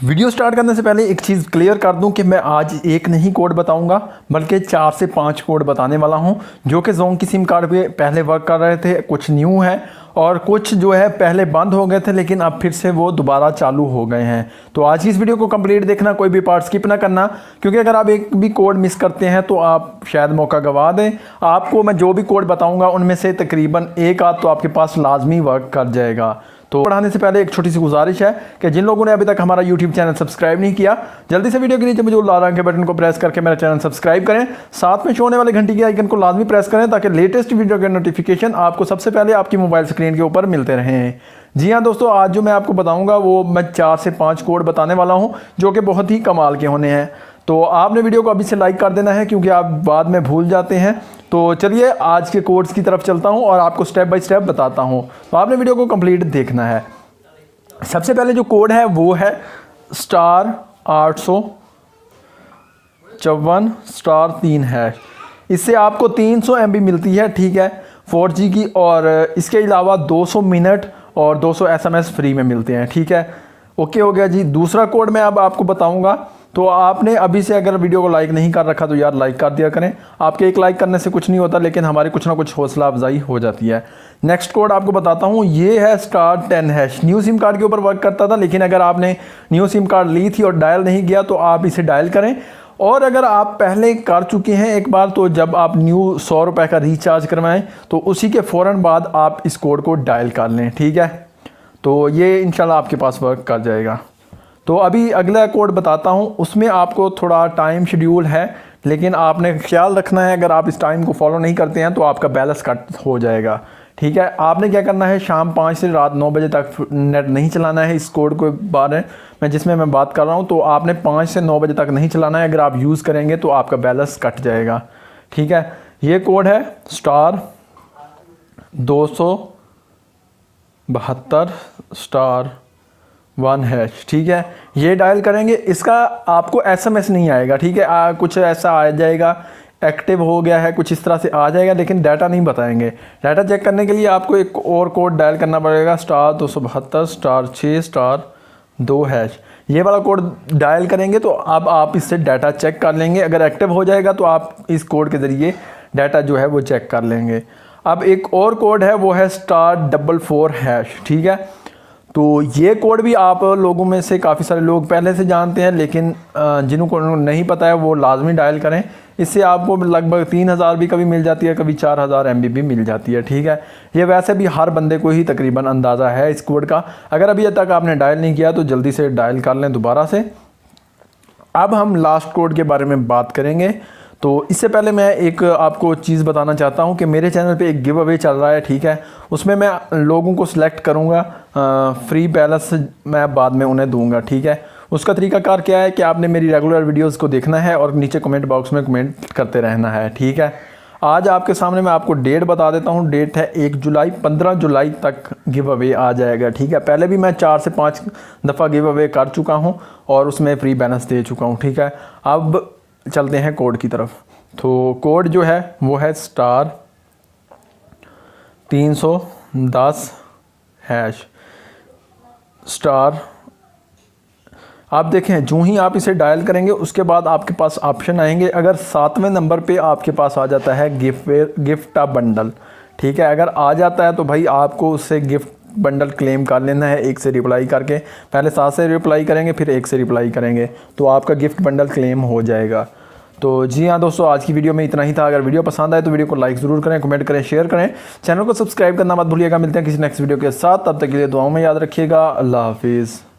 Video start करने से पहले एक चीज़ क्लियर कर दूं कि मैं आज एक नहीं कोड बताऊंगा बल्कि 4 से 5 कोड बताने वाला हूं जो कि जोंग की सिम कार्ड पे पहले वर्क कर रहे थे। कुछ न्यू है और कुछ जो है पहले बंद हो गए थे लेकिन अब फिर से वो दोबारा चालू हो गए हैं। तो आज की इस वीडियो को कंप्लीट देखना, कोई भी पार्ट स्किप ना करना, क्योंकि अगर आप एक भी कोड मिस करते हैं तो आप शायद मौका गंवा दें। आपको मैं जो भी कोड बताऊँगा उनमें से तकरीबन एक आध तो आपके पास लाजमी वर्क कर जाएगा। तो पढ़ाने से पहले एक छोटी सी गुजारिश है कि जिन लोगों ने अभी तक हमारा YouTube चैनल सब्सक्राइब नहीं किया, जल्दी से वीडियो के नीचे मौजूद लाल रंग के बटन को प्रेस करके मेरा चैनल सब्सक्राइब करें। साथ में शो होने वाले घंटी के आइकन को लाजमी प्रेस करें ताकि लेटेस्ट वीडियो के नोटिफिकेशन आपको सबसे पहले आपकी मोबाइल स्क्रीन के ऊपर मिलते रहें। जी हाँ दोस्तों, आज जो मैं आपको बताऊँगा वो मैं 4 से 5 कोड बताने वाला हूँ जो कि बहुत ही कमाल के होने हैं। तो आपने वीडियो को अभी से लाइक कर देना है क्योंकि आप बाद में भूल जाते हैं। तो चलिए आज के कोड्स की तरफ चलता हूँ और आपको स्टेप बाय स्टेप बताता हूँ। तो आपने वीडियो को कंप्लीट देखना है। सबसे पहले जो कोड है वो है *854*3#। इससे आपको 300 MB मिलती है, ठीक है, 4G की, और इसके अलावा 200 मिनट और 200 SMS फ्री में मिलते हैं, ठीक है। ओके हो गया जी। दूसरा कोड मैं अब आपको बताऊंगा। तो आपने अभी से अगर वीडियो को लाइक नहीं कर रखा तो यार लाइक कर दिया करें। आपके एक लाइक करने से कुछ नहीं होता लेकिन हमारी कुछ ना कुछ हौसला अफजाई हो जाती है। नेक्स्ट कोड आपको बताता हूँ, ये है *10#। न्यू सिम कार्ड के ऊपर वर्क करता था लेकिन अगर आपने न्यू सिम कार्ड ली थी और डायल नहीं किया तो आप इसे डायल करें। और अगर आप पहले कर चुके हैं एक बार तो जब आप न्यू 100 रुपये का रिचार्ज करवाएं तो उसी के फ़ौरन बाद आप इस कोड को डायल कर लें, ठीक है। तो ये इंशाल्लाह आपके पास वर्क कर जाएगा। तो अभी अगला कोड बताता हूँ, उसमें आपको थोड़ा टाइम शेड्यूल है लेकिन आपने ख्याल रखना है, अगर आप इस टाइम को फॉलो नहीं करते हैं तो आपका बैलेंस कट हो जाएगा, ठीक है। आपने क्या करना है, शाम 5 से रात 9 बजे तक नेट नहीं चलाना है। इस कोड के बारे में जिसमें मैं बात कर रहा हूँ तो आपने 5 से 9 बजे तक नहीं चलाना है। अगर आप यूज़ करेंगे तो आपका बैलेंस कट जाएगा, ठीक है। ये कोड है *272*1#, ठीक है। ये डायल करेंगे, इसका आपको SMS नहीं आएगा, ठीक है। कुछ ऐसा आ जाएगा, एक्टिव हो गया है, कुछ इस तरह से आ जाएगा लेकिन डाटा नहीं बताएंगे। डाटा चेक करने के लिए आपको एक और कोड डायल करना पड़ेगा, *272*6*2#। ये वाला कोड डायल करेंगे तो अब आप इससे डाटा चेक कर लेंगे। अगर एक्टिव हो जाएगा तो आप इस कोड के ज़रिए डाटा जो है वो चेक कर लेंगे। अब एक और कोड है वो है *44#, ठीक है। तो ये कोड भी आप लोगों में से काफ़ी सारे लोग पहले से जानते हैं लेकिन जिनको नहीं पता है वो लाजमी डायल करें। इससे आपको लगभग 3000 भी कभी मिल जाती है, कभी 4000 MB भी मिल जाती है, ठीक है। ये वैसे भी हर बंदे को ही तकरीबन अंदाज़ा है इस कोड का। अगर अभी तक आपने डायल नहीं किया तो जल्दी से डायल कर लें दोबारा से। अब हम लास्ट कोड के बारे में बात करेंगे। तो इससे पहले मैं एक आपको चीज़ बताना चाहता हूं कि मेरे चैनल पे एक गिव अवे चल रहा है, ठीक है। उसमें मैं लोगों को सिलेक्ट करूंगा, फ्री बैलेंस मैं बाद में उन्हें दूंगा, ठीक है। उसका तरीकाकार क्या है कि आपने मेरी रेगुलर वीडियोस को देखना है और नीचे कमेंट बॉक्स में कमेंट करते रहना है, ठीक है। आज आपके सामने मैं आपको डेट बता देता हूँ। डेट है 1 जुलाई, 15 जुलाई तक गिव अवे आ जाएगा, ठीक है। पहले भी मैं 4 से 5 दफ़ा गिव अवे कर चुका हूँ और उसमें फ्री बैलेंस दे चुका हूँ, ठीक है। अब चलते हैं कोड की तरफ। तो कोड जो है वो है *310#। आप देखें, जो ही आप इसे डायल करेंगे उसके बाद आपके पास ऑप्शन आएंगे। अगर 7वें नंबर पे आपके पास आ जाता है गिफ्ट बंडल, ठीक है। अगर आ जाता है तो भाई आपको उससे गिफ्ट बंडल क्लेम कर लेना है, 1 से रिप्लाई करके। पहले 7 से रिप्लाई करेंगे फिर 1 से रिप्लाई करेंगे तो आपका गिफ्ट बंडल क्लेम हो जाएगा। तो जी हाँ दोस्तों, आज की वीडियो में इतना ही था। अगर वीडियो पसंद आए तो वीडियो को लाइक ज़रूर करें, कमेंट करें, शेयर करें, चैनल को सब्सक्राइब करना मत भूलिएगा। मिलते हैं किसी नेक्स्ट वीडियो के साथ, तब तक के लिए दुआओं में याद रखिएगा। अल्लाह हाफिज़।